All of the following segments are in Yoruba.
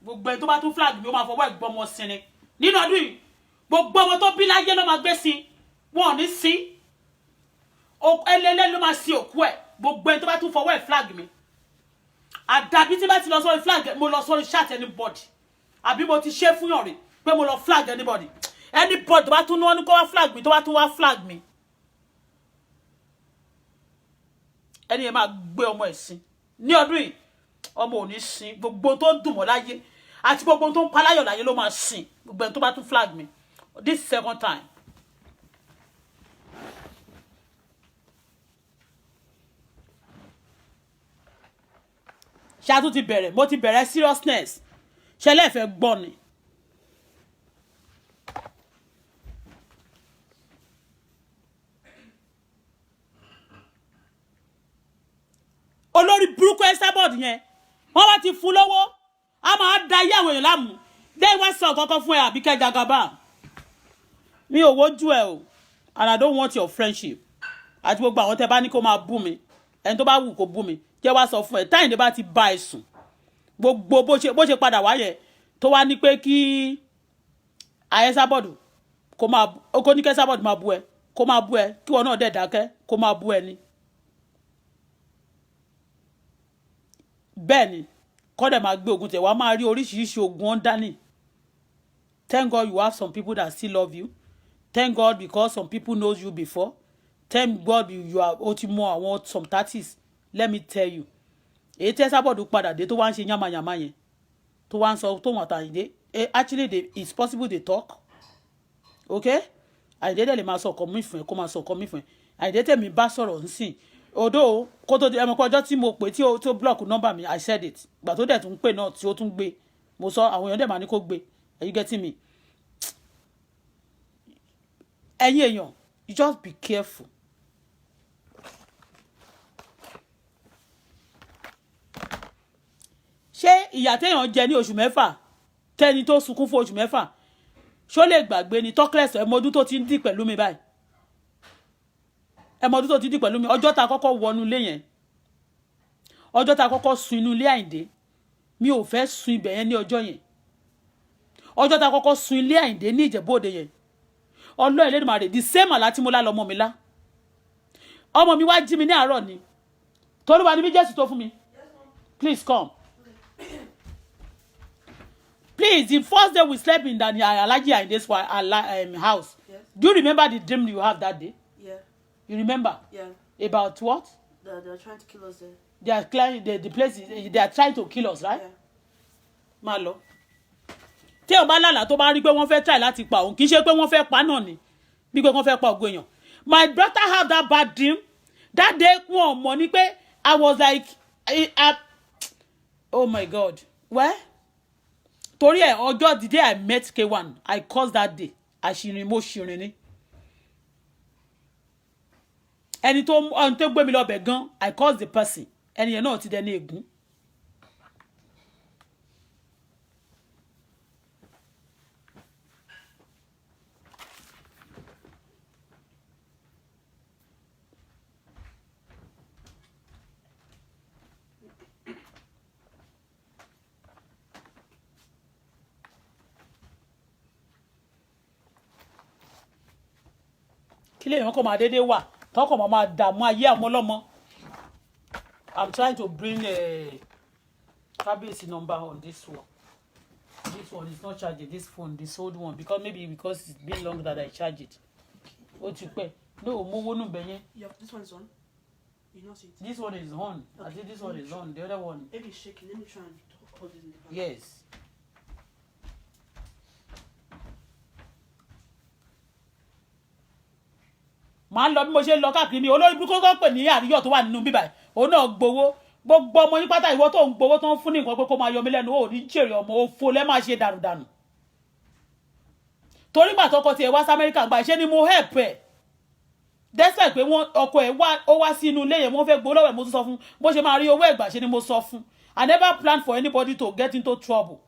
gbogbo tó bá tún flag mi ó máa fọwọ́ ẹ̀gbọ́n ọmọ sí ni nínú ọdún yìí gbogbo ọmọ tó bí láyé ló máa gbé sí wọn ò ní sí ẹlẹ́lẹ́ ló máa sí òkú ẹ̀ gbogbo tó bá tún fọwọ́ ẹ̀ flag mi àdàbí tí bá ti lọ sórí flag mo lọ sórí chat anybody àbí mo ti ṣe fún yàn rí pé mo lọ flag anybody tó bá tún ní wọ́n ní kó wá flag mi tó bá tún wá flag mi ẹni yẹn máa gbé ọmọ ẹ̀ sí ní ọdún yìí ọmọ ò ní sin gbogbo tó ń dùn mọ́ láyé àti gbogbo tó ń paláyọ̀ láyé ló máa sin gbogbo ẹni tó bá tún flag mi this second time. ṣáàtú ti bẹ̀rẹ̀ mo ti bẹ̀rẹ̀ seriousness ṣẹlẹ̀ fẹ́ gbọ́ ni. olórí burúkú Esabod yẹn wọ́n wá ti fún lọ́wọ́ a máa da ayé àwọn èèyàn láàmú dẹ́yìn wá sọ kankan fún ẹ Àbíkẹ́ Jagaba mi ò wojú ẹ o and I don't want your friendship àti gbogbo àwọn tẹ bá ní kó máa bú mi ẹni tó bá wù kó bú mi jẹ́ wá sọ fún ẹ táyìndé bá ti bá ẹ sùn gbogbo bó ṣe padà wáyẹ tó wá ní pé kí Esabod kó ní kí Esabod máa bú ẹ kó máa bú ẹ kí wọn náà dẹ̀ dákẹ́ kó máa bú ẹ ni. bẹ́ẹ̀ ni kọ́dẹ̀ máa gbé ogun tẹ̀ wá máa rí oríṣiríṣi ogun ọ̀n dání. Thank God you have some people that still love you. Thank God because some people knows you before. Thank God you are ó ti mọ àwọn some 30s. Let me tell you. Èyí tí Esabod padà dé tó wá ń ṣe yánmayànmá yẹn tó wá ń sọ tó wọ́n àtàyìndé actually it's possible they talk. Okay? Àyìndé dẹ̀ lè máa sọ ọkọ mi fún ẹ kó máa sọ ọkọ mi fún ẹ. Àyìndé tẹ̀mí bá sọ̀rọ̀ nsìn odo kó tó di ẹmọ pé ọjọ́ tí mo pè tí ó block number mi I said it gbà tó dẹ̀ tún pè náà tí ó tún gbé mo sọ àwọn èèyàn dẹ̀ máa ní kó gbé are you getting me ẹ̀yin èèyàn you just be careful. ṣé ìyà téèyàn jẹ ní oṣù mẹ́fà tẹ́ni tó sunkún fún oṣù mẹ́fà ṣó lè gbàgbé ni Talkless ẹmọdún tó ti ń dì pẹ̀lú mi báyìí ẹmọdún tó ti dì pẹ̀lú mi ọjọ́ ta kọ́kọ́ wọnú ilé yẹn ọjọ́ ta kọ́kọ́ sun inú ilé Àyìndé mi ò fẹ́ sun ibẹ̀ yẹn ní ọjọ́ yẹn ọjọ́ ta kọ́kọ́ sun ilé Àyìndé ní Ìjẹ̀bú-Òde yẹn ọlọ́ Ẹlẹ́dùmarè the same àlá tí mo lá lọ́mọ mi lá ọmọ mi wá jí mi ní àárọ̀ ni tolúwa ni bí Jésù tó fún mi please come please the first day we slept in that Alhaji Ayinde's house yes. Do you remember the dream you have that day? Yeah. You remember? Yeah. About what? They're trying to kill us there. They are the place they are trying to kill us, right? Yeah. Má lọ. Tí o bá lálàá tó bá rí pé wọ́n fẹ́ try láti pa òun kì í ṣe pé wọ́n fẹ́ pa náà ni bí pé wọ́n fẹ́ pa ògo èèyàn. My brother have that bad dream that day wọ́n mọ̀ ní pé I was like oh my God. Well, torí ẹ̀ ọjọ́ the day I met K1 I caused that day àṣìrìn mo ṣìrìn ni. Ẹni tó gbé mi lọ bẹ̀ gan I caused the person ẹni yẹn náà ti dẹni ègún. Kí lèèyàn kò máa dédé wà tọkọ máa dààmú ayé àwọn ọlọ́mọ. I'm trying to bring a Kábíyèsí number on this one. This one is not charging. This phone, this old one, because it's been long that I charge it. Ó ti pẹ́. No, mo wo nu bẹ̀ yẹn. Yeah, this one is on. You not see it. This one is on. Okay. I think this one is on. The other one. Maybe it's shaking. Let me try and hold it in the hand. Yes. Màá lọ bí mo ṣe lọ káàkiri ní olórí burúkú kọ́kọ́ pè ní àríyọ̀ tó wà nínú bíbá òun náà gbowó gbogbo ọmọ yín pátá ìwọ tó ń gbowó tó ń fún ní nǹkan pé kó máa yọ mí lẹ́nu ò ní jèrè ọmọ òfo lẹ́ máa ṣe dànùdànù torí gbà tọkọ tiẹ̀ wá sí Amẹ́ríkà gbà ṣé ni mo help ẹ̀ despite pé wọ́n ọkọ ẹ̀ wá sí inú ilé yẹn wọ́n fẹ́ gbowó lọ́wọ́ ẹ̀ mo tún sọ fún bó ṣe máa rí owó ẹ̀gbà ṣe ni mo sọ fún. I never plan for anybody to get into trouble.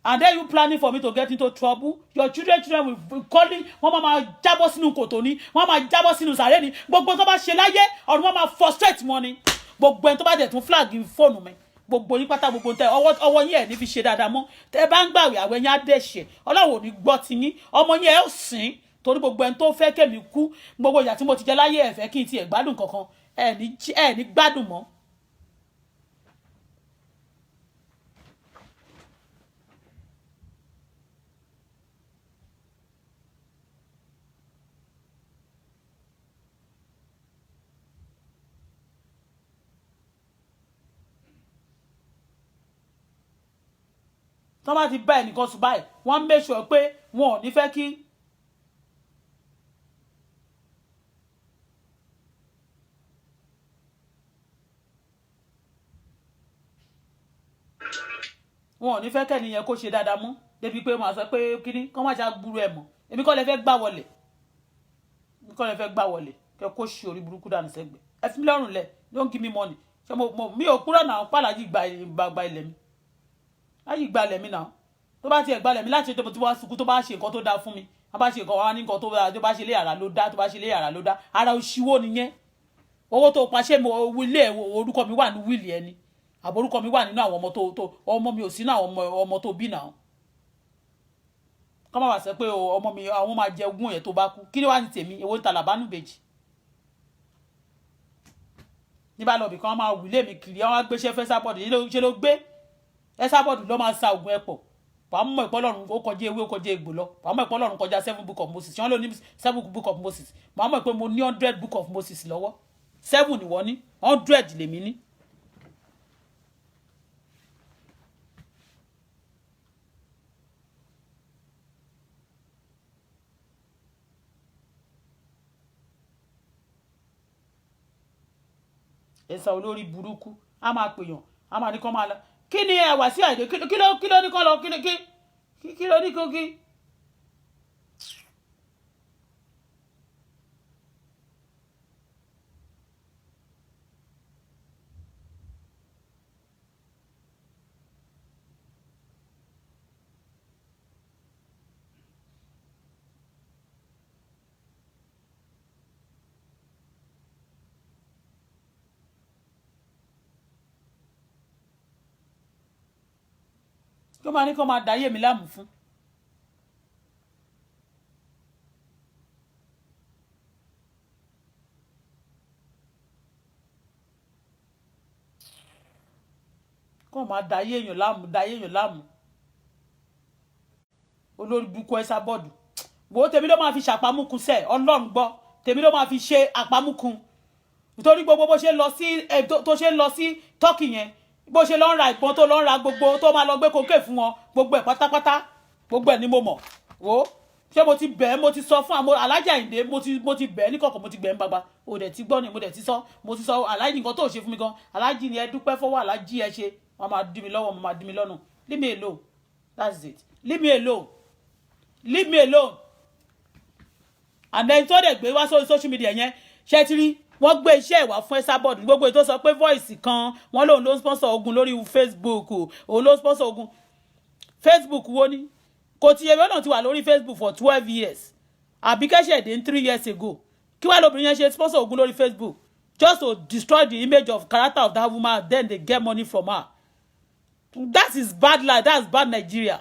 And then you planning for me to get into trouble? Your children will be calling. Wọ́n máa jábọ́ sínú kòtò ni. Wọ́n máa jábọ́ sínú sàréè ni. Gbogbo tó bá ṣe láyé ọ̀run wọ́n máa frustrate wọn ni. Gbogbo ẹni tó bá dẹ̀ tún flag fóònù mi. Gbogbo yín pátá gbogbo tẹ ọwọ́ yín ẹ̀ ní fi ṣe dáadáa mọ́. Tẹ bá ń gbàwé àwẹ̀ yín á dẹ̀ṣẹ̀. Ọlọ́run ò ní gbọ́ ti yín. Ọmọ yín ẹ̀ ó sìn. Torí gbogbo ẹni tó fẹ́ kẹ́mi kú. Gbogbo ìyà tí mo ti jẹ láyé ẹ̀ fẹ́ kí n tiẹ̀ gbádùn kankan. Ẹ̀ ní gbádùn mọ́. Tọ́ bá ti bá ẹnìkan sùn báyìí wọ́n make sure pé wọn ò ní fẹ́ kí wọn ò ní fẹ́ kẹ́ni yẹn kó ṣe dáadáa mú débi pé wọ́n á sọ pé kíní kọ́ má ṣe gbúrú ẹ̀ mọ́ èmi kọ́ lẹ fẹ́ gbà wọlé kẹ́ kó ṣe orí burúkú dànù sẹ́gbẹ̀ ẹ fi mí lọ́rùn lẹ̀ don't give me money ṣé mi ò kúrò náà pàlàjì gba ilẹ̀ mi láyì gba ilẹ̀ mi náà tó bá tiẹ̀ gba ilẹ̀ mi láti ṣe tó bá sùkú tó bá ṣe nǹkan tó dáa fún mi a bá ṣe nǹkan wá ní nǹkan tó bá ṣe lé àrà ló dá tó bá ṣe lé àrà ló dá ara òṣìwò nìyẹn owó tó pa ṣé ilé orúkọ mi wà ní wíìlì ẹni àbórúkọ mi wà nínú àwọn ọmọ tó ọmọ mi ò sínú àwọn ọmọ tó bí náà kọ́ máa wà sẹ́ pé ọmọ mi àwọn máa jẹ ogún yẹn tó bá kú kí ni wàá ní tèmi èwo ń ta làbánú bèjì níbà lọ́ọ̀bì kan máa wílé mi kiri àwọn agbéṣẹ́ fẹ́ sábọ̀dù ṣe ló gbé ẹ sábọ̀dù lọ́ máa sa ògùn ẹ̀pọ̀ wàá mọ̀ ìpọ́lọ́run ó kọjá ewé ó kọjá egbò lọ wàá mọ̀ ìpọ́lọ́run kọjá 7 book of Moses wọ́n ló ní 7 book of Moses wàá mọ̀ pé mo ní 100 book of Moses lọ́wọ́ 7 ni wọ́n ní 100 lèmi ní. ẹ̀sà olórí burúkú a máa pèèyàn a máa ní kán máa lọ kí ni ẹ̀wà sí àìdè kí ló ní kán lọ kí ló ní kó kí. tó máa ní kó máa dáyé mi láàmú fún. kó máa dáyé èèyàn láàmú olórí burúkú ẹsà bọ́ọ̀dù wo tèmi ló máa fi ṣàpamùkùn sẹ́ ọlọ́run gbọ́ tèmi ló máa fi ṣe àpamùkùn nítorí gbogbo bó ṣe lọ sí Turkey yẹn bó ṣe lọ ń ra ìpọ́n tó lọ ń ra gbogbo tó máa lọ gbé kókè fún wọn gbogbo ẹ̀ pátápátá gbogbo ẹ̀ ni mo mọ̀ wò ṣé mo ti bẹ̀ ẹ́ mo ti sọ fún àwọn Aláàjì Àyìndé mo ti bẹ̀ ẹ́ ní kọ̀ọ̀kan mo ti bẹ̀ ẹ́ ń bàbá o dẹ̀ ti gbọ́ ni mo dẹ̀ ti sọ mo ti sọ Aláàjì nǹkan tó ṣe fún mi gan Aláàjì ni ẹ dúpẹ́ fọwọ́ Aláàjì ẹ ṣe wọn máa dí mi lọ́wọ́ wọn máa dí mi lọ́nà leave me alone that's it leave me alone and then tó dẹ̀ gbé wá sórí social media yẹn ṣe ti rí wọ́n gbé iṣẹ́ ìwà fún Esabod gbogbo ètò sọ pé voice kan wọ́n lòun ló ń sponsor ogun lórí Facebook òun ló ń sponsor ogun Facebook wo ni kò tí ewé náà ti wà lórí Facebook for 12 years àbí kẹ́sẹ̀dé 3 years ago kí wàá lóbìnrin yẹn ṣe sponsor ogun lórí Facebook just to destroy the image of character of that woman then they get money from her that is bad life that's bad Nigeria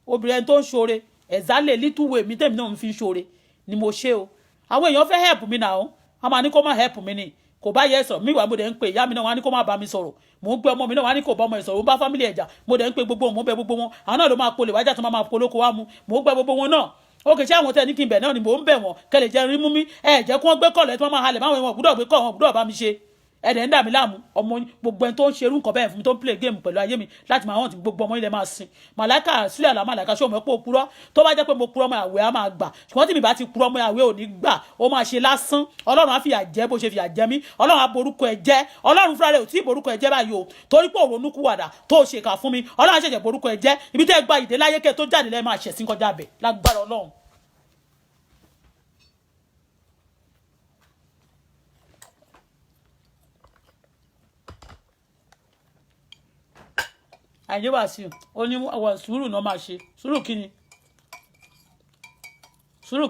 obìnrin tó ń ṣoore exactly little way mi tèmi náà ń fi ṣoore ni mo ṣe o àwọn èèyàn fẹ́ help mi náà wọ́n máa ní kó má help mi ni kò bá yẹ sọ̀rọ̀ mi wà mo dẹ̀ ń pè ìyá mi náà wọ́n á ní kó má bá mi sọ̀rọ̀ mò ń pe ọmọ mi náà wọ́n á ní kó bá ọmọ ẹ̀ sọ̀rọ̀ ó bá family ẹ̀jà mo dẹ̀ ń pe gbogbo wọn mo bẹ gbogbo wọn àwọn náà ló máa polè wájà tó máa polóko wá mu mò ń gbẹ gbogbo wọn náà ó kè ṣé àwọn tẹ̀ ní kí n bẹ̀ náà ni mò ń bẹ̀ wọ́n kẹlẹ̀ jẹ́ rí mú mi ẹ̀ jẹ́ kí wọ́n gbé kọ̀lẹ̀ tí wọ́n máa halẹ̀ máwọn gbúdọ̀ gbé kọ̀ wọn gbúdọ̀ bá mi ṣe ẹ̀dẹ̀ ń dà mí láàmú ọmọ gbogbo ẹni tó ń ṣerú nǹkan bẹ́ẹ̀ fún mi tó ń play game pẹ̀lú ayé mi láti máa hàn tí gbogbo ọmọ ilẹ̀ máa sin màláìka sílẹ̀ àlá màláìka ṣé o mọ̀ pé o purọ́ tó bá jẹ́ pé mo purọ́ ọmọ àwẹ̀ á máa gbà ṣùgbọ́n tí mi bá ti purọ́ ọmọ àwẹ̀ ò ní gbà ó máa ṣe lásán ọlọ́run á fìyà jẹ bó ṣe fìyà jẹ mí ọlọ́run á borúkọ ẹ jẹ́ ọlọ́run fúnra rẹ̀ ò tí ì borúkọ ẹ jẹ́ báyìí o torí pé òrónú kú wàdà tó ṣèkà fún mi ọlọ́run á ṣẹ̀ṣẹ̀ borúkọ ẹ jẹ́ ibi tẹ́ gba ìdè láyé kẹ́ tó jáde lẹ́ẹ̀ máa ṣẹ̀sín kọjá bẹ̀ lágbára ọlọ́run Àyìndé Wàsíù ó ní àwọn sùúrù náà máa ṣe sùúrù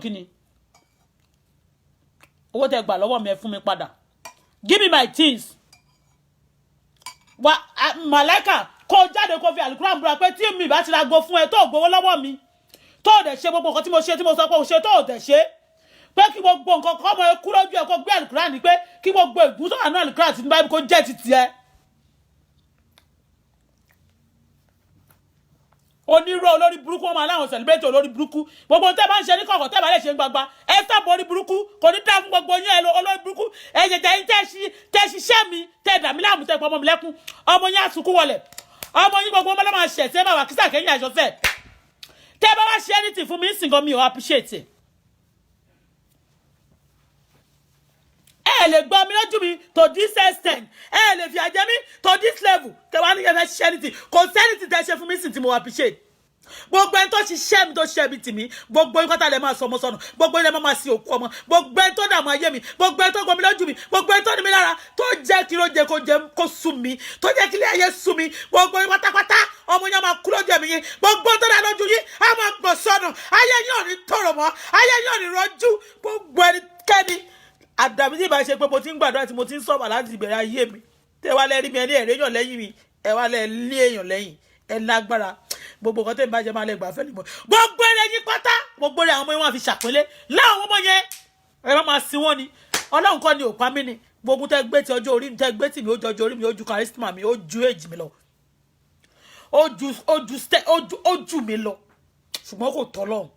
kíni owó tẹ́ gbà lọ́wọ́ mi ẹ fún mi padà give me my things wa màláìkà kó jáde kó fi àlùkùránì búra pé tí mi bá ti ra gbó fún ẹ tó gbowó lọ́wọ́ mi tó dẹ̀ ṣe gbogbo nǹkan tí mo ṣe tí mo sọ pé o ṣe tó dẹ̀ ṣe pé kí gbogbo nǹkan kọ́ ọmọ ẹ kú lójú ẹ kó gbé àlùkùránì pé kí gbogbo ègún tó wà ní àlùkùránì tí ní báyìí kó jẹ́ ti tiẹ̀. onírò olórí burúkú wọn máa láwọn celebrate olórí burúkú gbogbo tẹ́ bá ń ṣe ní kọ̀ọ̀kan tẹ́ bá lè ṣe ń gbagba ẹ sábà orí burúkú kò ní dá fún gbogbo yín ẹ olórí burúkú ẹ jẹjẹ yín tẹ́ ṣiṣẹ́ mi tẹ́ dàmí láàmú tẹ́ pọmọ mi lẹ́kún ọmọ yín àsùnkún wọlẹ̀ ọmọ yín gbogbo ọmọ lọ́mọ ṣẹ̀ tẹ́ bá wà kísà kẹ́yìn àjọṣẹ́ tẹ́ bá wá ṣe anything fún mi ń sìn gan mi ò appreciate it. ẹ lè gbọ́ mi lójú mi to this extent ẹ lè fi àjẹ́ mi to this level kẹwàá ní kẹfẹ́ ṣiṣẹ́ anything kò sẹ́ni tí tẹ́ ṣe fún mi sìn tí mo appreciate gbogbo ẹni tó ṣiṣẹ́ mi tó ṣiṣẹ́ mi tì mí gbogbo ẹni kọ́tà lè máa sọ ọmọ sọnù gbogbo ẹni máa sí òkú ọmọ gbogbo ẹni tó dààmú ayé mi gbogbo ẹni tó gbọ́ mi lójú mi gbogbo ẹni tó ní mi lára tó jẹ́ kí ló jẹ kó sùn mí tó jẹ́ kí ilé ayé sùn mí gbogbo ẹni pátápátá ọmọ yẹn máa kú lójú ẹ̀mí yín gbogbo tó dà lójú yín á máa gbọ̀ sọnù ayé yín ò ní tọrọ mọ́ ayé yín ò ní rọjú gbogbo ẹni kẹ́ni àdàbí tí ìbá ṣe pé mo ti ń gbàdúrà tí mo ti ń sọ̀rọ̀ láti ìbẹ̀rẹ̀ ayé mi tẹ́ wá lẹ́rí mi ẹni èèyàn lẹ́yìn mi ẹ wá lẹ́ lé èèyàn lẹ́yìn ẹ lágbára gbogbo nǹkan tẹ́ ń bá jẹ́ máa lẹ́ gbà fẹ́ lè mọ́ gbogbo ẹ̀rẹ́ yín pátá gbogbo ẹ̀rẹ́ àwọn ọmọ yẹn wọ́n fi ṣàpélé láwọn ọmọ yẹn ẹ má máa sin wọ́n ni ọlọ́run kọ́ ni ò pa mí ni gbogbo tẹ́ gbé ti ọjọ́ orí mi tẹ́ gbé tì mí ó jọjọ́ orí mi ó ju charisma mi ó ju èjì mi lọ ó ju mi lọ ṣùgbọ́n kò tọ́ lọ́hùn.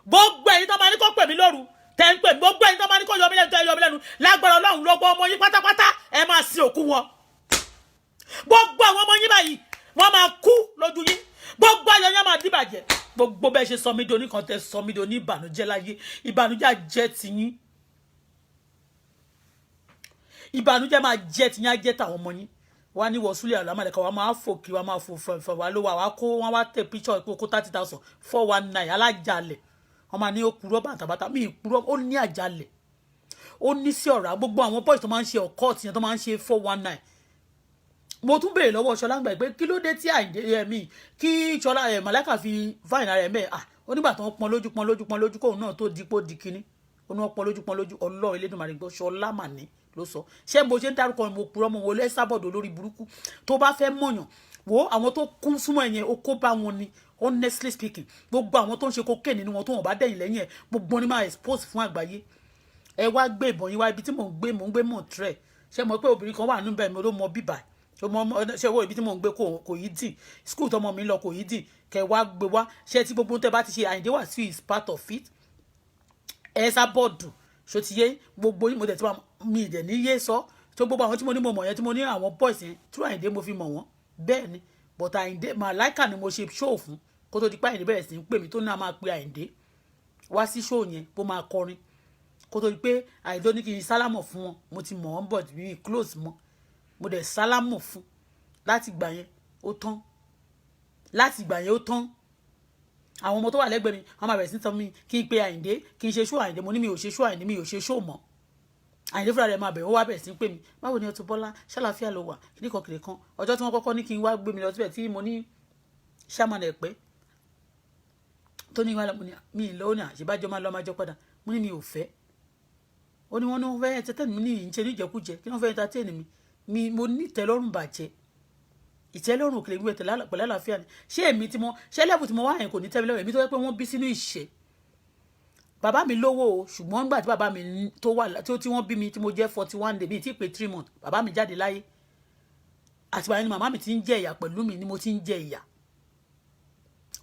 gbogbo ẹ̀yin tó máa ní kó pè mí lóru tẹ́ ń pè mí gbogbo ẹ̀yin tó máa ní kó yọ mí lẹ́nu tẹ́ yọ mí lẹ́nu lágbára ọlọ́run lọ́gbọ́ ọmọ yín pátápátá ẹ máa sin òkú wọn gbogbo àwọn ọmọ yín báyìí wọ́n máa kú lójú yín gbogbo ayọ̀ yín máa dìbàjẹ́ gbogbo bẹ́ẹ̀ ṣe sọ mí di oníkan tẹ́ sọ mí di oní ìbànújẹ́ láyé ìbànújẹ́ àjẹ́ ti yín ìbànújẹ́ máa jẹ́ ti yín á jẹ́ tàwọn ọmọ yín wá ní wọ̀súlẹ̀ àlámàlẹ́ka wa máa fò kí wa máa fò fẹ̀fẹ̀ wa ló wà wá kó wọn wá tẹ píṣọ̀ ìpò kó 30,000 419 alájàlẹ̀ wọ́n máa ní ó kúrò bàtàbàtà mí kúrò ó ní àjálẹ̀ ó ní sí ọ̀rá gbogbo àwọn boys tó máa ń ṣe ọ̀kọ́ọ̀tì yẹn tó máa ń ṣe 419 mo tún béèrè lọ́wọ́ ṣọlá gbà pé kí ló dé tí àìdè mi kí ṣọlá màláìka fi fáìnà rẹ̀ mẹ́ onígbà tó ń pọn lójú kóun náà tó dípò di kíní ó ní wọ́n pọn lójú ọlọ́run Elédùmarè gbọ́ ṣọlá mà ní ló sọ ṣé mo ṣe ń dárúkọ mo purọ́ mo wọlé sábọ̀dọ̀ lórí burúkú tó bá fẹ́ mọ̀yàn wo àwọn tó kún súnmọ́ ẹ̀yẹn ó kó bá wọn ni honestly speaking gbogbo àwọn tó ń ṣe cocaine nínú wọn tó wọn bá dẹ̀yìn lẹ́yìn ẹ̀ gbogbo ni máa expose fún àgbáyé ẹ wá gbé ìbọn yín wá ibi tí mò ń gbé Montreal ṣé mo pé obìnrin kan wà níbẹ̀ mi ló mọ bíbà ṣé wo ibi tí mò ń gbé kò yí dì school tọmọ mi lọ kò yí dì kẹ wá gbé wá ṣé tí gbogbo tẹ bá ti ṣe Àyìndé Wàsíù is part of it ẹ sá bọ́ọ̀dù ṣó ti yé gbogbo yín mo dẹ̀ tí mi ìdẹ̀ ní yé sọ tó gbogbo àwọn tí mo ní mo mọ̀ yẹn tí mo ní àwọn boys yẹn tí Àyìndé mo fi mọ̀ wọ́n bẹ́ẹ̀ ni but Àyìndé màláìkà ni mo ṣe show fún kó tó di pé Àyìndé bẹ̀rẹ̀ sí ń pè mí tó ní a máa pe Àyìndé wá sí show yẹn bó máa kọrin kó tó di pé Àyìndé ní kí n sálámọ̀ fún wọn mo ti mọ̀ wọ́n bọ̀ bí close mọ́ mo dẹ̀ sálámọ̀ fún láti gbà yẹn ó tán àwọn ọmọ tó wà lẹ́gbẹ̀ẹ́ mi wọ́n máa bẹ̀rẹ̀ sí sọ mí kí n pe Àyìndé kí n ṣe show Àyìndé mo ní mi ò ṣe show Àyìndé mi ò ṣe show mọ́ Àyìndé fúnra rẹ̀ máa bẹ̀rẹ̀ ó wá bẹ̀rẹ̀ sí pè mí báwo ni Auto Bola ṣàlàáfíà ló wà kíníkan kìnìkan ọjọ́ tí wọ́n kọ́kọ́ ní kí n wá gbé mi lọ síbẹ̀ tí mo ní ṣáman ẹ̀pẹ́ tó ní wàhálà mi ì lọ́wọ́ ní àṣebájọ́ máa lọ́ máa jọ padà mo ní mi ò fẹ́ ó ní wọ́n ní wọ́n fẹ́ entertain mi ní ìṣe ní ìjẹkújẹ kí wọ́n fẹ́ entertain mi mo ní ìtẹ́lọ́rùn bàjẹ́ ìtẹ́lọ́rùn òkèlè gbé pẹ̀lú àlàáfíà ni ṣé èmi tí mo ṣé lẹ́bù tí mo wá yẹn kò ní tẹ́mi lọ́wọ́ èmi tó yẹ pé wọ́n bí sínú ìṣẹ́ bàbá mi lówó o ṣùgbọ́n nígbà tí bàbá mi tó wà tí wọ́n bí mi tí mo jẹ́ 41 days mi tí pé 3 months bàbá mi jáde láyé àtìgbà yẹn ni màmá mi ti ń jẹ ìyà pẹ̀lú mi ni mo ti ń jẹ ìyà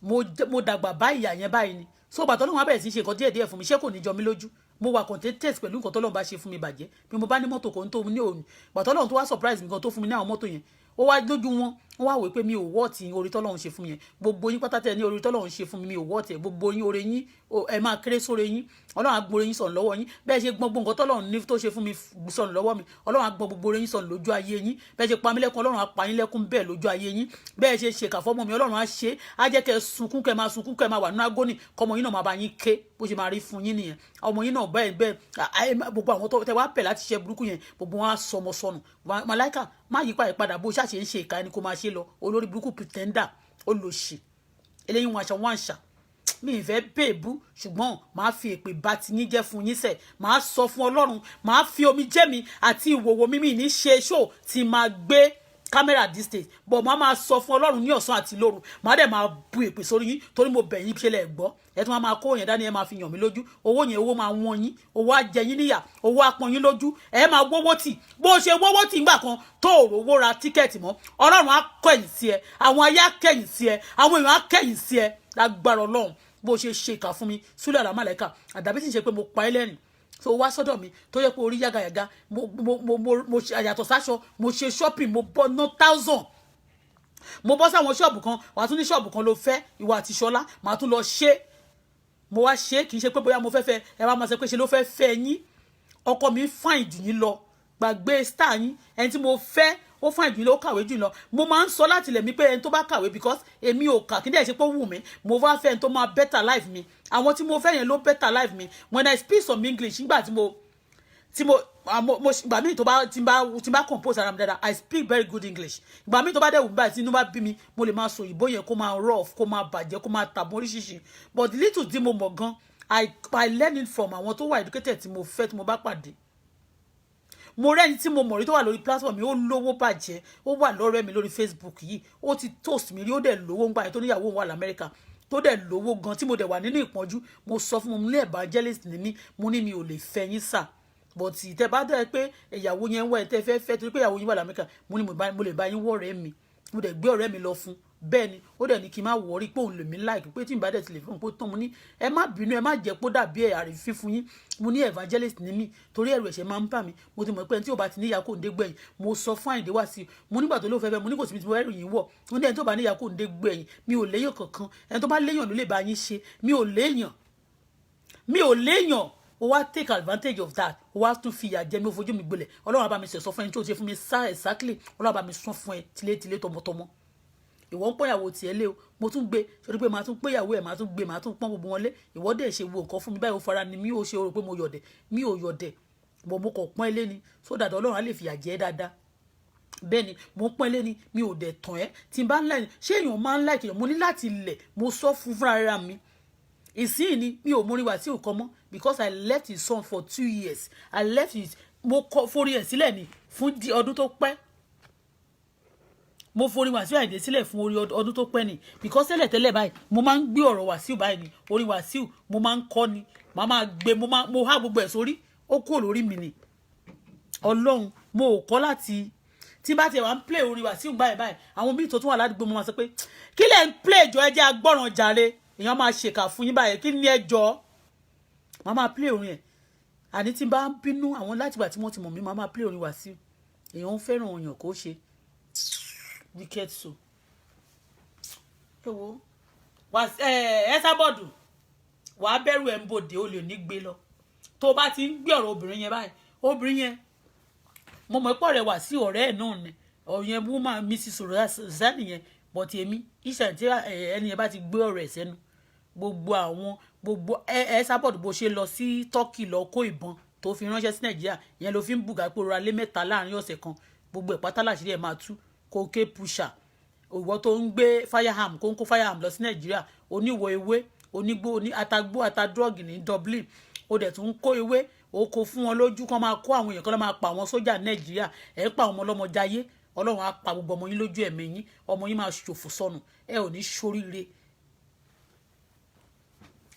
mo dàgbà bá ìyà yẹn báyìí ni so bàtọ́ lóun abẹ́rẹ́ sí ṣe nǹkan díẹ̀díẹ̀ fún mi ṣé kò ní jọ mí lójú mo wà contented pẹ̀lú nǹkan tọ́lọ́run bá ṣe fún mi bàjẹ́ bí mo bá ní mọ́tò kan tó ní òní bàtọ́ lóun tó wá surprise nǹkan tó fún mi ní àwọn mọ́tò yẹn ó wá lójú wọn wọ́n wá wò pé mi ò wọ́ọ̀tì orí tọ́lọ́run ṣe fún mi yẹn gbogbo yín pátá tẹ̀ ní orí tọ́lọ́run ṣe fún mi mi ò wọ́ọ̀tì ẹ̀ gbogbo yín oore yín ẹ máa kéré sóore yín ọlọ́run á gbọ́ oore yín sọ̀nù lọ́wọ́ yín bẹ́ẹ̀ ṣe gbọ́n gbogbo nǹkan tọ́lọ́run ní tó ṣe fún mi sọ̀nù lọ́wọ́ mi ọlọ́run á gbọ́ gbogbo oore yín sọ̀nù lójú ayé yín bẹ́ẹ̀ ṣe pa mí lẹ́kún ọlọ́run á pa yín lẹ́kún bẹ́ẹ̀ lójú ayé yín bẹ́ẹ̀ ṣe ṣèkà fọ́mọ mi ọlọ́run á ṣe á jẹ́ kẹ́ sunkún kẹ́ máa sunkún kẹ́ máa wà nínú agónì kọ́mọ yín náà máa bá yín ké bó ṣe máa rí fún yín nìyẹn ọmọ yín náà bẹ́ẹ̀ gbogbo àwọn tó tẹ wá pẹ̀ láti ṣe burúkú yẹn gbogbo wọn á sọmọ sọnù màláìkà má yí padà bó ṣàṣe ń ṣe ìka ẹni kó máa ṣe lọ olórí burúkú pretender olóṣì eléyìí wọn àṣà mi ìfẹ́ bèèbú ṣùgbọ́n màá fi èpè bá ti yín jẹ́ fún yín sẹ̀ màá sọ fún ọlọ́run màá fi omi jẹ́ mi àti ìwòwò mímì ní ṣe ṣó tí máa gbé kámẹ́rà this stage but màá máa sọ fún ọlọ́run ní ọ̀sán àti lóru màá dẹ̀ máa bu èpè sórí yín torí mo bẹ̀ yín ṣe lẹ̀ gbọ́ ẹ tún máa kó yẹn dání ẹ máa fi yàn mí lójú owó yẹn owó máa wọ́n yín owó á jẹ yín níyà owó á pọ́n yín lójú ẹ máa wówó tì bó ṣe wówó tì ńgbà kan tó òrówó ra tíkẹ́ẹ̀tì mọ́ ọlọ́run á kẹ̀yìn sí ẹ àwọn ayé á kẹ̀yìn sí ẹ àwọn èèyàn á kẹ̀yìn sí ẹ lágbára ọlọ́run bó ṣe ṣe ìkà fún mi súlẹ̀ àlámàlẹ́kà àdàbí sì ń ṣe pé mo pa ẹ́ lẹ́rìn tó wá sọ́dọ̀ mi tó yẹ pé orí yàgàyàgà mo àyàtọ̀ sáṣọ mo ṣe shopping mo bọ́ ná 1000 mo bọ́ sáwọn ṣọ́ọ̀bù kan wàá tún ní ṣọ́ọ̀bù kan ló fẹ́ ìwà àti ṣọlá màá tún lọ ṣe mo wá ṣe kì í ṣe pé bóyá mo fẹ́ ẹ wá máa ṣe pé ṣe ló fẹ́ yín ọkọ mi fáìn jù yín lọ gbàgbé star yín ẹni tí mo fẹ́ ó fáìn jù yín lọ ó kàwé jù lọ mo máa ń sọ láti lẹ̀ mí pé ẹni tó bá kàwé because èmi ò kà kí ní ẹ̀ ṣe pé ó wù mí mo wá fẹ́ ẹni tó máa better life mi àwọn tí mo fẹ́ yẹn ló better life mi when I speak some English nígbà tí mo ìgbà míì tó bá tí bá compose ara mi dáadáa I speak very good English ìgbà míì tó bá dẹ̀ wù mí báyìí tí inú bá bí mi mo lè máa sọ òyìnbó yẹn kó máa rough kó máa bàjẹ́ kó máa tàbọn oríṣiríṣi but little tí mo mọ̀ gan I learn it from àwọn tó wà educated tí mo fẹ́ tí mo bá pàdé mo rẹ́ni tí mo mọ̀ rí tó wà lórí platform mi ó lówó bàjẹ́ ó wà lọ́rẹ́ mi lórí Facebook yìí ó ti toast mi rí ó dẹ̀ lówó ńgbà yẹn tó níyàwó wà l'Amẹ́ríkà tó dẹ̀ lówó gan tí mo dẹ̀ wà nínú ìpọ́njú mo sọ fún mo ní evangelist ní mí mo ní mi ò lè fẹ́ yín sà but tẹ́ bá dẹ̀ pé ìyàwó yẹn wọ̀ ẹ̀ tẹ́ fẹ́ torí pé ìyàwó yín wà l'Amẹ́ríkà mo ní mo lè bá yín wọ̀ ọ̀rẹ́ mi mo dẹ̀ gbé ọ̀rẹ́ mi lọ fún bẹ́ẹ̀ ni ó dẹ̀ ní kí n má wọrí pé òun lè mí láìpẹ́ pé tí n bá dẹ̀ ti lè fún un pé tán mo ní ẹ má bínú ẹ má jẹ́ pé ó dàbí àrífín fún yín mo ní evangelist ní mí torí ẹ̀rù ẹ̀ṣẹ̀ máa ń bà mí mo ti mọ̀ pé ẹni tí ò bá ti níyà kò ń dé gbẹ̀yìn mo sọ fún Àyìndé wá sí i mo nígbà tó ló fẹ́ mo ní kò sí mi ti ẹrù yín wọ̀ mo ní ẹni tó bá níyà kò ń dé gbẹ̀yìn mi ò léyàn kankan ẹni tó bá léyàn ló lè bá yín ṣe mi ò léyàn o wá take advantage of that o wá tún fi ìyà jẹ mi ó fojú mi gbolẹ̀ Ọlọ́run á bá mi sọ fún ẹni tó ṣe fún mi sá exactly Ọlọ́run á bá mi sọ fún ẹ tilétilé tọmọtọmọ ìwọ ń pọ́nyàwó tiẹ̀ lé o mo tún gbé torí pé màá tún péyàwó ẹ̀ màá tún gbé màá tún pọ́n gbogbo wọn lé ìwọ dẹ̀ ṣe wo nǹkan fún mi báyìí ó fara ni mi ò ṣe rò pé mo yọ̀dẹ̀ mi ò yọ̀dẹ̀ bọ̀ mo kàn pọ́n ilé ni so that Ọlọ́run á lè fìyà jẹ ẹ́ dáadáa bẹ́ẹ̀ ni mo pọ́n ilé ni mi ò dẹ̀ tàn ẹ́ tí n bá ń láì ṣé èèyàn máa ń láì kèèyàn mo ní láti lẹ̀ mo sọ fúnra ara mi ìsín ni mi ò mórí wá sí òkan mọ́ because I left his son for 2 years I left his mo kọ forí ẹ̀ sílẹ̀ ni fún ọdún tó pẹ́ mo forí Wàsíù Àyìndé sílẹ̀ fún orí ọdún tó pẹ́ ni because tẹ́lẹ̀ báyìí mo máa ń gbé ọ̀rọ̀ Wàsíù báyìí ni orí Wàsíù mo máa ń kọ́ ni màá máa gbé mo há gbogbo ẹ̀ sórí ó kúrò lórí mi ni Ọlọ́run mo ò kọ́ láti tí bá tiẹ̀ wá ń play orí Wàsíù báyìí àwọn míì tó tún wà ládùúgbò mo máa sọ pé kí lẹ̀ ń play jọ ẹ jẹ́ agbọ́ràn jàre èèyàn máa ṣèkà fún yín báyìí kí ni ẹ jọ màá máa play orin ẹ̀ àní tí bá ń bínú àwọn látìgbà tí wọ́n ti mọ̀ mí màá máa play orin Wàsíù èèyàn ń fẹ́ràn òyàn kó ṣe wicked so ewo Ẹsábọ̀dù wàá bẹ̀rù ẹ̀ ń bòde ó lè ní gbé lọ tó bá ti ń gbé ọ̀rọ̀ obìnrin yẹn báyìí obìnrin yẹn mo mọ̀ pọ̀ rẹ̀ wá sí ọ̀rẹ́ ẹ̀ náà ni ọ̀yẹn woman Mrs. Rozani yẹn but èmi ìṣẹ̀ tí ẹni yẹn bá ti gbé ọ̀rọ̀ ẹ̀ sẹ́nu gbogbo Ẹsábọ̀dù bó ṣe lọ sí Turkey lọ kó ìbọn tó fi ránṣẹ́ sí Nàìjíríà yẹn ló fi ń bùgà pé rọra lé 3 láàrin ọ̀sẹ̀ kan gbogbo ẹ̀ pátá láṣìírí ẹ̀ máa tú kókè pusher ìwọ tó ń gbé firearm kó ń kó firearm lọ sí Nàìjíríà oníwọ̀ ewé onígbó atagbó atadrọ́ọ̀gì ní Dublin ó dẹ̀ tún kó ewé ó kó fún wọn lójú kan máa kó àwọn èèyàn kan lọ́ máa pa àwọn sójà Nàìjíríà ẹ̀ pa àwọn ọmọ jayé Ọlọ́run á pa gbogbo ọmọ yín lójú ẹ̀mí yín ọmọ yín máa ṣòfò sọnù ẹ ò ní ṣoríire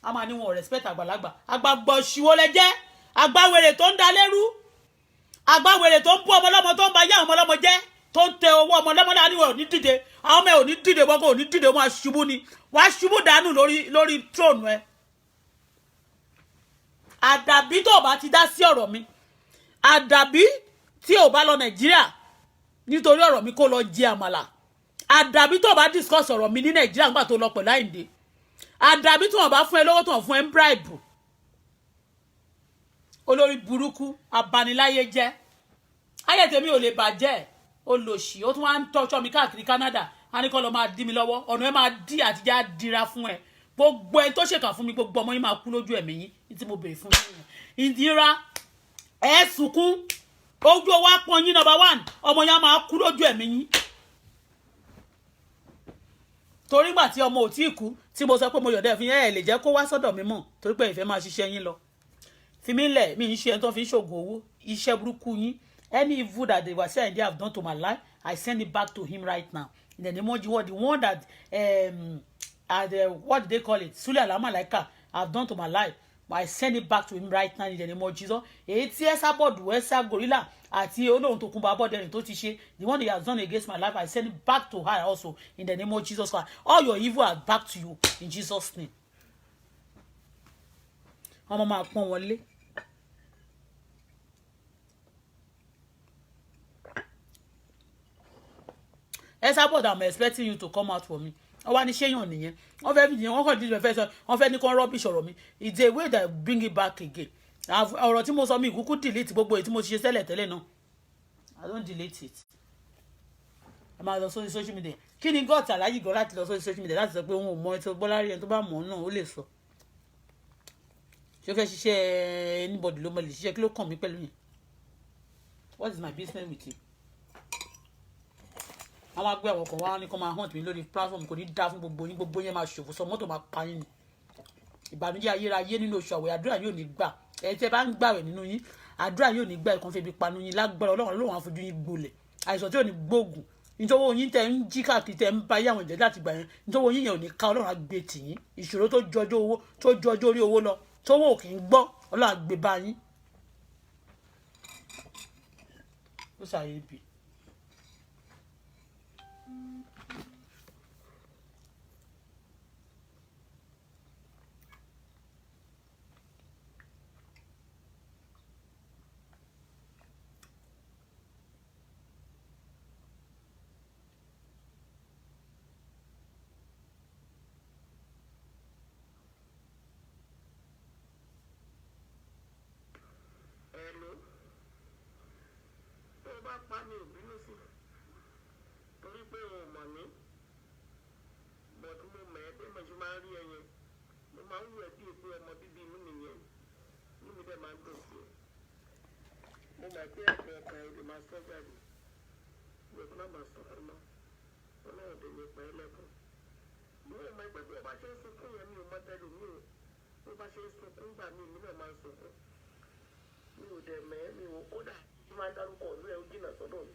a máa ní wọn respect àgbàlagbà àgbàgbà òṣìwò lẹ jẹ́ àgbàwèrè tó ń da lẹ́rú àgbàwèrè tó ń bú ọmọlọ́mọ tó ń ba yá ọmọlọ́mọ jẹ́ tó ń tẹ owó ọmọlọ́mọ dání wọn ò ní dìde àwọn ọmọ ẹ ò ní dìde wọn kò ní dìde wọn àṣubú ni wọn àṣubú dànù lórí tróònù ẹ àdàbí tó bá ti dá sí ọ̀rọ̀ mi àdàbí tí ò bá lọ Nàìjíríà nítorí ọ̀rọ̀ mi kó lọ jẹ àmàlà àdàbí tó bá discuss ọ̀rọ̀ mi ní nàìjíríà nígbà tó lọ pẹ̀lú Àyìndé àdàbí tí wọ́n bá fún ẹ lọ́wọ́ tó wọ́n fún ẹ ń bribe olórí burúkú abaniláyé jẹ́ ayé tèmi ò lè bàjẹ́ olòṣì ó tún wá ń tọ́jọ́ mi káàkiri Canada a ní kọ́ lọ máa dí mi lọ́wọ́ ọ̀nà ẹ máa dí àtijọ́ á dira fún ẹ gbogbo ẹni tó ṣèkà fún mi gbogbo ọmọ yín máa kú lójú ẹ̀mí yín ní tí mo béèrè fún yín ìdíra ẹ sunkún ojú owó apọ̀ yín number 1 ọmọ yín á máa kú lójú ẹ̀mí yín torí gbà tí ọmọ ò tí ì kú tí mo sọ pé mo yọ̀dẹ̀ fi ẹ̀ lè jẹ́ kó wá sọ́dọ̀ mi mọ̀ torí pé ìfẹ́ máa ṣiṣẹ́ yín lọ fi mí lẹ̀ mi ń ṣe ẹni tó fi ń ṣògùn owó iṣẹ́ burúkú yín any evil that they were saying they have done to my life I send it back to him right now in the name of Jesus the one that what do they call it Sule Alamalaika have done to my life I send it back to him right now in the name of Jesus èyí tí ẹ sábọ̀dù ẹ sá gorilla àti olóhùn tó kún bá bọ́dẹ̀rìn tó ti ṣe the one they have done against my life I send it back to her also in the name of Jesus Christ all your evil are back to you in Jesus name ọmọ máa pọ́n wọlé. Esabod, I'm expecting you to come out for me. I want to share you on here. Wọ́n fẹ́ bí wọ́n kàn dín fẹ́ sọ wọ́n fẹ́ ní kàn rubbish ọ̀rọ̀ mi. It's a way that bring it back again. Ọ̀rọ̀ tí mo sọ mi kúkú delete gbogbo èyí tí mo ti ṣe tẹ́lẹ̀ náà. I don't delete it. A máa lọ sórí social media. Kí ni gọ́ọ̀tà láyé gan láti lọ sórí social media láti sọ pé òun ò mọ ètò Bọ́lárí ẹni tó bá mọ̀ náà ó lè sọ. Ṣé o fẹ́ ṣiṣẹ́ anybody ló mọ̀ lè ṣiṣẹ́ kí ló kàn mí pẹ̀lú yẹn? What is my business with you? Àwọn agbé àwọn kan wá ní kó máa hunt mi lórí platform kò ní dá fún gbogbo yẹn máa ṣòfò sọ mọ́tò máa pa yín ni ìbànújẹ́ ayérayé nínú oṣù àwẹ̀ àdúrà yóò ní gbà ẹ tẹ́ bá ń gbàwẹ̀ nínú yín àdúrà yóò ní gbà ẹ̀kan febi panu yín lágbára Ọlọ́run á fojú yín gbolẹ̀ àìsàn tí ò ní gbóògùn nítorí yín tẹ́ ń jí káàkiri tẹ́ ń bá yé àwọn ìjẹ́ láti gbà yẹn nítorí yín yẹn ò ní ká Ọlọ́run á gbé tì yín ìṣòro tó jọjọ́ orí owó lọ tó wò kì í gbọ́ Ọlọ́run á gbé bá yín ó ṣàyè bì. Pa mi ò bínú sí torí pé wọn ò mọ̀ mí bọ̀dú mo mọ̀ ẹ́ pé mo ṣe máa ń rí ẹyẹ mo máa ń wù ẹ́ bí èpè ọmọ bíbí inú mi yẹn inú mi dẹ̀ máa ń dùn sí mo mọ̀ pé ẹ̀sìn ẹ̀ka ẹ̀ lè máa sọ jáde ìwé kí wọ́n máa sọ fún náà ọlọ́run dè mí pa ẹ́ lẹ́kùn mi ò mọ̀ pé bí o bá ṣe ń sunkún yẹn mi ò mọ̀ tẹ́lẹ̀ mi ò bí o bá ṣe ń sunkún gbà mí mi náà máa ń sunkún mi ò dẹ̀ mẹ́ mi ò kódà máa ń dárúkọ ìlú ẹ̀ ó jìnnà sọ́dọ̀ mi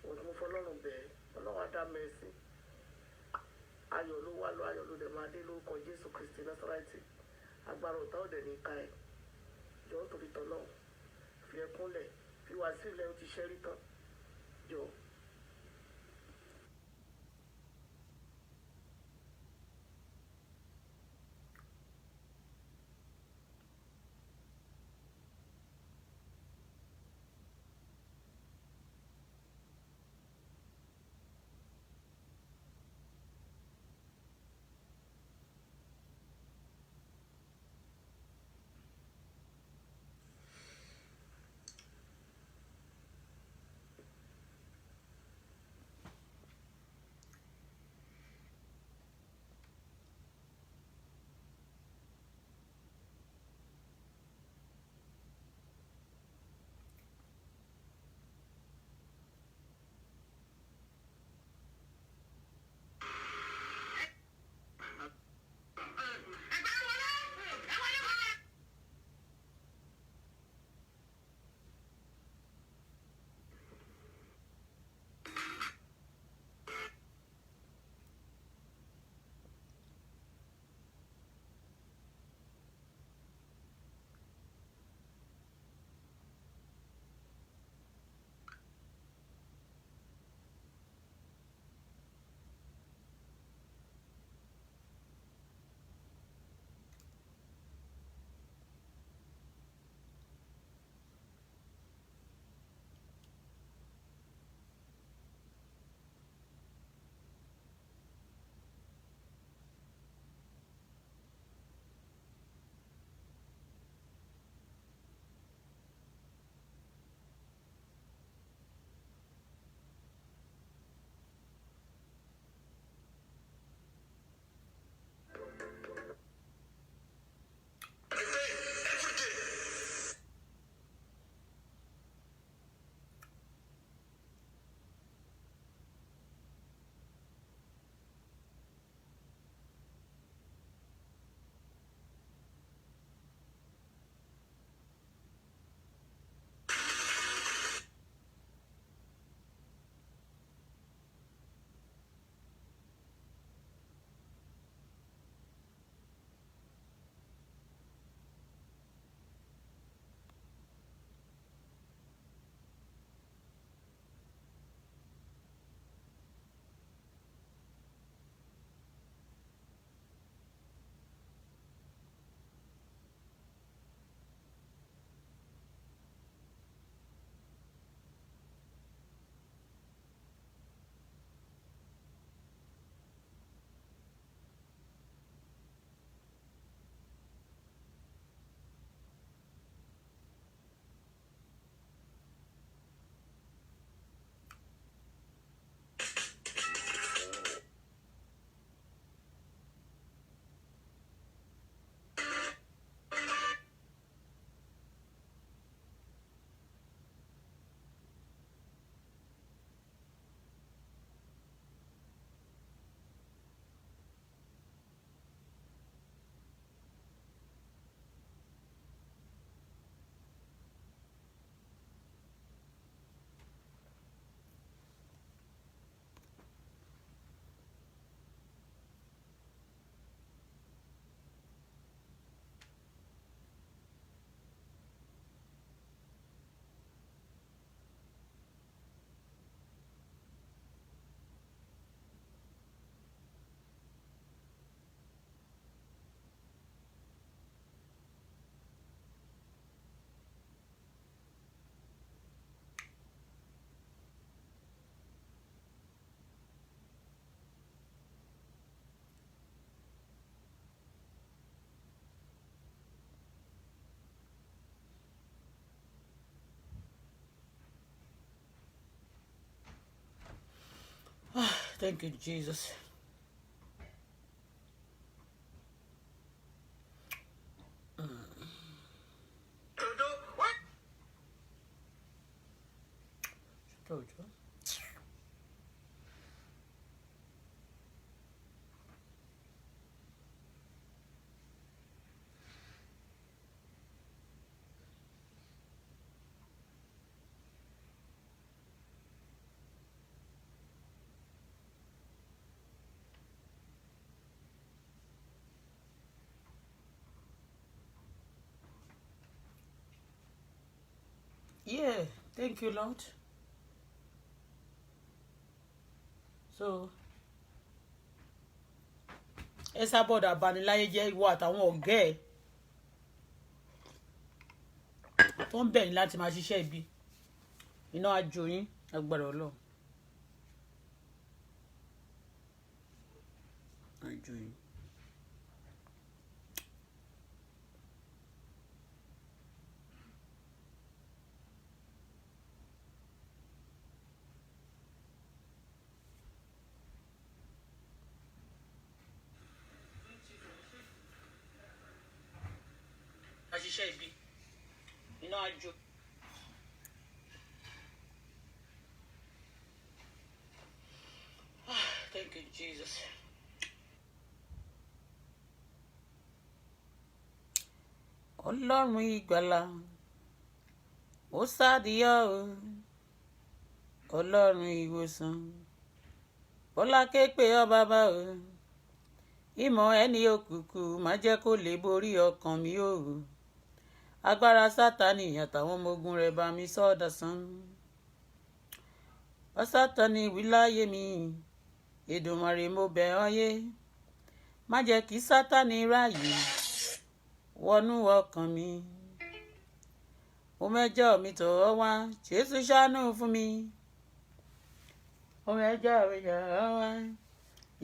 òun mo fọlọ́run bẹ́ẹ̀ ọlọ́run á dá mẹ́sì ayọ̀ ló wá lọ ayọ̀ ló dẹ̀ máa dé lórúkọ Jésù Kristi Násárẹ́tì agbára ọ̀tá ọ̀dẹ̀ ní ká ẹ̀ jọ̀ọ́ torí tọ́lọ́ fi ẹkúnlẹ̀ fi wá sílẹ̀ ó ti ṣẹ́rí tán jọ̀ọ́. Thank you, Jesus. Yeah, thank you, Lord. So, Esabod abaniláyé jẹ́ ìwọ àtàwọn ọ̀gá ẹ̀ tó ń bẹ̀ ní láti máa ṣiṣẹ́ ibi. Iná ajo yín agbára Ọlọ́run. Ajo yín. Ṣiṣẹ́ ibi iná ajo. Thank you, Jesus. Ọlọ́run ìgbàlà ó sádìyà o Ọlọ́run ìwòsàn bọ́lá képe ọ bàbá o ìmọ̀ ẹni òkùnkùn má jẹ́ kó lè borí ọkàn mi o. Agbára Sátánì àtàwọn ọmọ ogun rẹ̀ bá mi sọ́dọ̀sán. Sátánì wí láyé mi, Èdùmàrè mo bẹ̀ ọ́ yé. Má jẹ́ kí Sátánì ráàyè wọnú ọkàn mi. Mo mẹ́jọ mi tọ̀ ọ́ wá, Jésù ṣàánú fún mi. Mo mẹ́jọ mi tọ̀ ọ́ wá,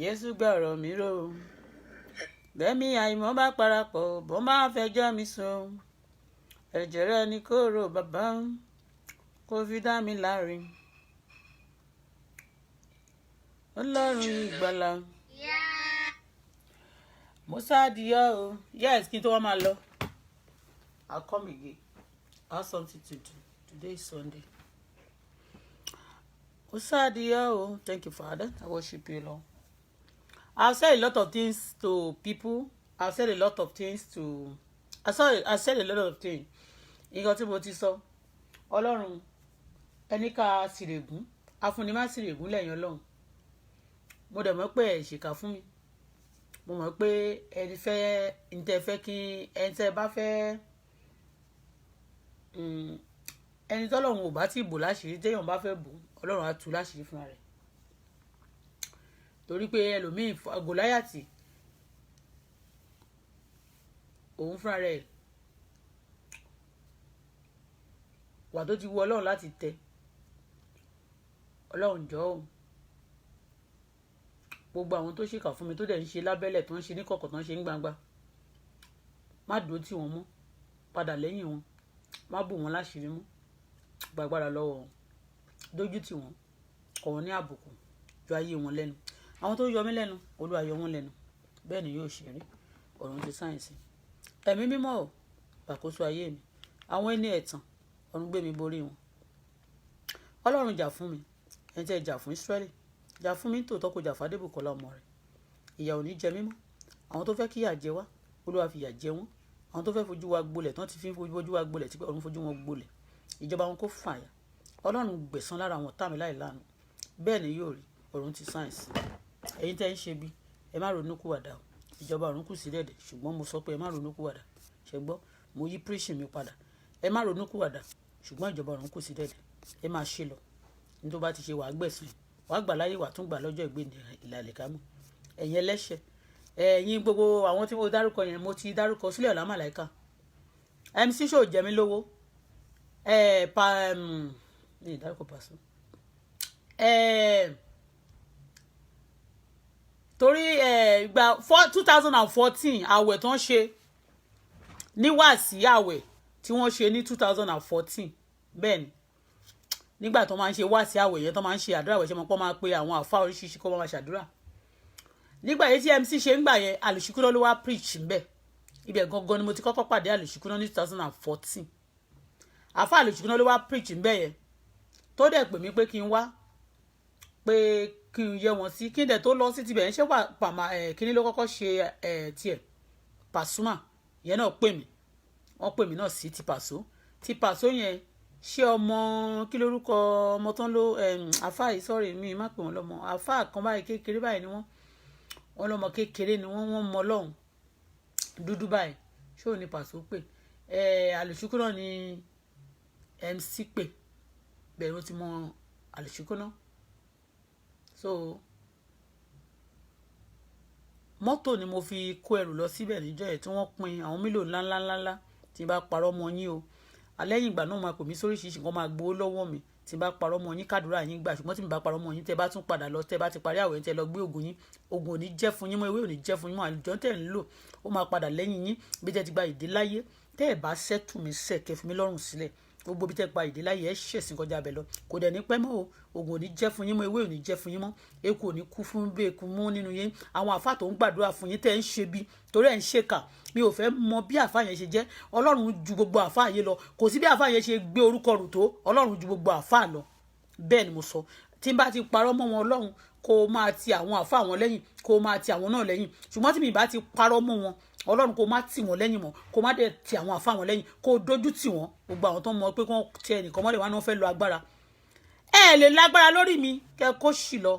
Jésù gbọ́rọ̀ mi rò. Bẹ́ẹ̀mi àìmọ́ bá parapọ̀, bó máa fẹjọ́ mi sùn. Ẹ̀jẹ̀ rẹ ni kó rò bàbá, kó fi dá mi láre. Ọlọ́run ìgbàlà. Mo sádìyà o. Yes, kí n tó wá máa lọ. I'll come again. I have something to do. Today is Sunday. Mo sádìyà o. Thank you, Father. I worship you, Lord. I've said a lot of things to people. I've said a lot of things to... I said a lot of things. Nǹkan tí mo ti sọ. Ọlọ́run ẹni ká sírègùn. Afúnni má sírègùn lẹ́yìn Ọlọ́run. Mo dẹ̀ mọ̀ pé ẹ ṣèkà fún mi. Mo mọ̀ pé ẹni fẹ́ ǹtẹ́ fẹ́ kí ẹni tẹ́ bá fẹ́ ẹni tọ́lọ́run ò bá tí bò láṣìírí téèyàn bá fẹ́ bò Ọlọ́run á tú láṣìírí fúnra rẹ̀. Torí pé ẹlòmíì Gòláyátì òun fúnra rẹ̀ wà tó ti wù Ọlọ́run láti tẹ Ọlọ́run jọ̀ọ́ gbogbo àwọn tó ṣèkà fún mi tó dẹ̀ ń ṣe lábẹ́lẹ̀ tó ń ṣe ní kọ̀kọ̀ tó ń ṣe ní gbangba má dúró tì wọ́n mọ́ padà lẹ́yìn wọn má bò wọ́n láṣìírí mọ́ gbàgbára lọ́wọ́ wọn dójú tì wọ́n kọ̀ wọ́n ní àbùkù ju ayé wọn lẹ́nu àwọn tó yọ mí lẹ́nu Olúwa yọ wọ́n lẹ́nu bẹ́ẹ̀ ni yóò ṣe rí ọ̀run ti sáyẹ̀nsì ẹ̀mí mímọ́ ò gbàkóso ayé mi àwọn ẹni ẹ̀tàn ọ̀run gbé mi borí wọn Ọlọ́run jà fún mi ẹni tẹ́ jà fún Ísírẹ́lì jà fún mi tòótọ́ kò jà fún Adébùkọ́lá ọmọ rẹ̀ ìyà ò ní jẹ mímọ́ àwọn tó fẹ́ kí ìyà jẹ wá Olúwa fi ìyà jẹ wọ́n àwọn tó fẹ́ fojú wa gbolẹ̀ tán ti fi fojú wa gbolẹ̀ tí pé ọ̀run fojú wọn gbolẹ̀ ìjọba wọn kò fàyà Ọlọ́run gbẹ̀san lára àwọn ọ̀tá mi láì láàánú bẹ́ẹ̀ ni yóò rí ọ̀run ti sáyẹ̀nsì ẹ̀yin tẹ́ ń ṣe bí ẹ má ronú kúwàdà o ìjọba ọ̀run kù sí dẹ̀dẹ̀ ṣùgbọ́n mo sọ pé ẹ má ronú kúwàdà ṣẹ gbọ́ mo yí preaching mi padà ẹ má ronú kúwàdà ṣùgbọ́n ìjọba ọ̀run kù sí dẹ̀dẹ̀ ẹ máa ṣe lọ ní tó bá ti ṣe wàá gbẹ̀san wàá gbà láyé wàá tún gbà lọ́jọ́ ìgbéǹde ìlàlẹ̀ kámú ẹ̀yin ẹlẹ́ṣẹ̀ ẹ̀yin gbogbo àwọn tí mo dárúkọ yẹn mo ti dárúkọ sílẹ̀ ọ̀la màláìka MC Show jẹ mí lówó ní ìdárúkọ pàṣẹ torí ìgbà 2014 àwẹ̀ tó ń ṣe níwàásí àwẹ̀ tí wọ́n ṣe ní 2014 bẹ́ẹ̀ ni nígbà tó máa ń ṣe wá sí àwẹ̀ yẹn tó máa ń ṣe àdúrà àwẹ̀ ṣe mọ́ pọ́ máa pe àwọn àfa oríṣiríṣi kó máa ṣàdúrà nígbà yẹn tí MC ṣe ń gbà yẹn Àlùṣìkúná ló wá preach ń bẹ̀ ibẹ̀ gangan ni mo ti kọ́kọ́ pàdé Àlùṣìkúná ní 2014 àfa Àlùṣìkúná ló wá preach ń bẹ̀ yẹn tó dẹ̀ pè mí pé kí n wá pé kí n yẹ wọn sí kí n dẹ̀ tó lọ sí tibẹ̀ yẹn ṣé wà pàmà kíní ló kọ́kọ́ ṣe tiẹ̀ Pasuma yẹn náà pè mí wọ́n pè mí náà sí ti Paso yẹn ṣé ọmọ kí lórúkọ ọmọ tán ló àfa yìí sọ̀rọ̀ mi má pè wọ́n lọ́mọ àfa kan báyìí kékeré báyìí ni wọ́n lọ́mọ kékeré ni wọ́n mọ lọ́hùn dúdú báyìí ṣé ò ní Paso pè Àlùṣìkúná ni MC pè bẹ́ẹ̀ ló ti mọ Àlùṣìkúná so mọ́tò ni mo fi kó ẹrù lọ síbẹ̀ níjọ́ ẹ̀ tí wọ́n pín àwọn mílò ńláńláńlá tí n bá parọ́ mọ́ yín o alẹ́yìn ìgbà náà máa pè mí sóríṣiríṣi kan máa gbowó lọ́wọ́ mi tí n bá parọ́ mọ́ yín kádùrá yín gbà ṣùgbọ́n tí n bá parọ́ mọ́ yín tẹ́ bá tún padà lọ tẹ́ bá ti parí àwẹ̀ tẹ́ lọ gbé ògùn yín ògùn ò ní jẹ́ fún yín mọ́ ewé ò ní jẹ́ fún yín mọ́ àlùjọ tẹ́ ń lò ó máa padà lẹ́yìn yín bí tẹ́ ti gba ìdè láyé tẹ́ ẹ̀ bá sẹ́tù mi sẹ́ kẹ́ fi mí lọ́rùn sílẹ̀ gbogbo bí tẹ́ gba ìdè láyé ẹ̀ ṣẹ̀sìn kọjá bẹ̀ lọ kò dẹ̀ ní pẹ́ mọ́ o ògùn ò ní jẹ́ fún yín mọ́ ewé ò ní jẹ́ fún yín mọ́ eku ò ní kú fún bí eku mú nínú yín àwọn àfáà tó ń gbàdúrà fún yín tẹ́ ń ṣe bí torí ẹ̀ ń ṣèkà mi ò fẹ́ mọ bí àfáà yẹn ṣe jẹ́ ọlọ́run ju gbogbo àfáà yẹn lọ kò sí bí àfáà yẹn ṣe gbé orúkọ rù tó ọlọ́run ju gbogbo àfáà lọ bẹ́ẹ̀ ni mo sọ tí n bá ti parọ́ mọ́ wọn ọlọ́run kó máa ti àwọn àfáà wọn lẹ́yìn kó máa ti àwọn náà lẹ́yìn ṣùgbọ́n tí mi bá ti parọ́ mọ́ wọn ọlọ́run kó má tì wọ́n lẹ́yìn mọ́ kó má dẹ̀ ti àwọn àfáà wọn lẹ́yìn kó dójú tì wọ́n gbogbo àwọn tó mọ̀ pé kí wọ́n ti ẹnìkan mọ́lẹ̀ wọn náà fẹ́ lo agbára ẹ lè lágbára lórí mi kẹ́ kó sì lọ.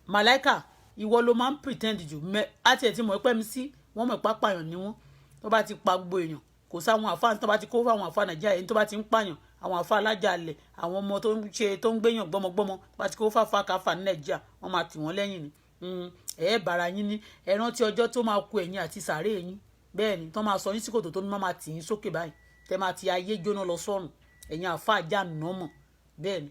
Màláìkà ìwọ ló máa ń pretend jù àti ẹ̀ tí mọ̀ pẹ́ mi sí wọ́n mọ̀ pápáyàn ni wọ́n tó bá ti pa gbogbo èèyàn kò sáwọn àfáà tó bá ti kó fáwọn àfáà Nàìjíríà yẹn tó bá ti ń pààyàn àwọn àfáà alájàalẹ̀ àwọn ọmọ tó ń gbéyàn gbọ́mọgbọ́mọ tó bá ti kó fáfá káfà ní Nàìjíríà wọ́n máa tì wọ́n lẹ́yìn ni bára yín ní ẹ rántí ọjọ́ tó máa kó ẹ̀yìn àti sàárè yín bẹ́ẹ̀ ni tó máa sọ yín sí kòtò tó ní máa tì yín sókè báyìí tẹ́ máa ti ayé jóná lọ sọ́run ẹ̀yin àfáà já nọ́mọ̀ bẹ́ẹ̀ ni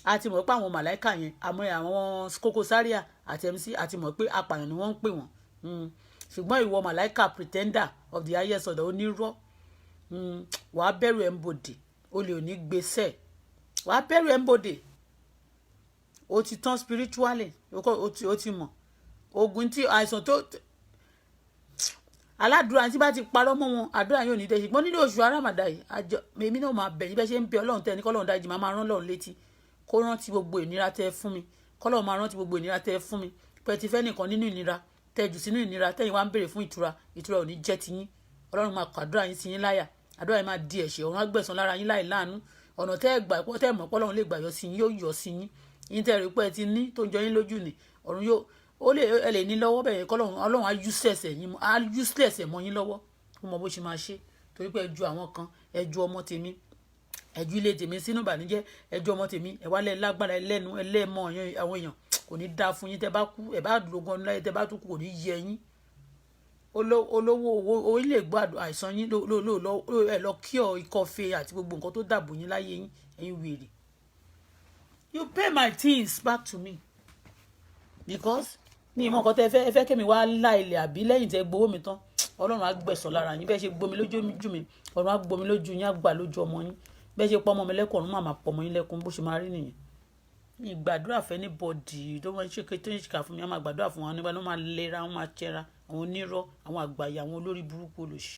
a ti mọ̀ pé àwọn màláìkà yẹn àmọ́ àwọn Koko Zaria àti MC a ti mọ̀ pé apààyàn ni wọ́n ń pè wọ́n ṣùgbọ́n ìwọ màláìkà pretender of the highest order onírọ́ wàá bẹ̀rù ẹ̀ ń bòdè olè ò ní gbèsè wàá bẹ̀rù ẹ̀ ń bòdè o ti tán spiritually o ti mọ̀ ogun tí àìsàn tó aládùúrà tí bá ti parọ́ mọ́ wọn àdúrà yóò ní dé ṣùgbọ́n nínú oṣù arámàdà yìí èmi náà máa bẹ̀ yín bẹ́ẹ̀ ṣe ń bẹ ọlọ́run tẹ́ ní kọ́lọ́run dájú máa rán lọ́run létí kó rántí gbogbo ìnira tẹ́ fún mi kọ́lọ́run máa rántí gbogbo ìnira tẹ́ fún mi pé ti fẹ́ nìkan nínú ìnira tẹ́ jù sínú ìnira tẹ́yìn wá ń béèrè fún ìtura ò ní jẹ́ ti yín ọlọ́run máa kọ àdúrà yín sí yín láyà àdúrà yín máa di ẹ̀ṣẹ̀ ọ̀run agbẹ̀san lára yín láì láàánú ọ̀nà tẹ́ gbà pọ́ tẹ́ mọ̀ pọ́lọ́run lè gbà yọ sí yín yóò yọ sí yín yín tẹ́ rí pé ẹ ti ní tó ń jọ yín lójú ni ọ̀run yóò ẹ lè ní lọ́wọ́ bẹ̀rẹ̀ kọ́lọ́run ọlọ́run á useless ẹ̀ mọ́ yín lọ́wọ́ ó mọ bó ṣe máa ṣe torí pé ẹ ju àwọn kan ẹ ju ọmọ tèmi ẹ ju ilé tèmi sínú ìbànújẹ́ ẹ ju ọmọ tèmi ẹ wá lẹ lágbára ẹlẹ́nu ẹlẹ́mọ àwọn èèyàn kò ní dáa fún yín tẹ́ bá kú ẹ bá lógun ọdún láyé tẹ́ bá tún kú kò ní yẹ yín olówó owó ilé gbádùn àìsàn yín ẹ lọ kí ọ ikọ̀fẹ́ àti gbogbo nǹkan tó dàbò yín láyé yín ẹ̀yin wèrè you pay my things back to me because ní ìmọ̀ nǹkan tẹ́ ẹ fẹ́ kémi wá lá ilẹ̀ àbí lẹ́yìn tẹ́ gbowó mi tán ọlọ́run á gbẹ̀san lára yín bẹ́ẹ̀ ṣe gbomi lójú mi ọlọ́run á gbomi lójú yín á gbà lójú ọmọ yín bẹ́ẹ̀ ṣe pọ́ ọmọ mi lẹ́kùn ọ̀run máa pọ̀ ọmọ yín lẹ́kùn bó ṣe máa rí nìyẹn ní ìgbàdúrà fẹ́ ní bọ́ọ̀dì tó máa ń ṣe tó ń ṣìkà fún mi á máa gbàdúrà fún wọn nígbà tó máa lera wọn máa chẹ́ra àwọn onírọ́ àwọn àgbàyà àwọn olórí burúkú olóṣì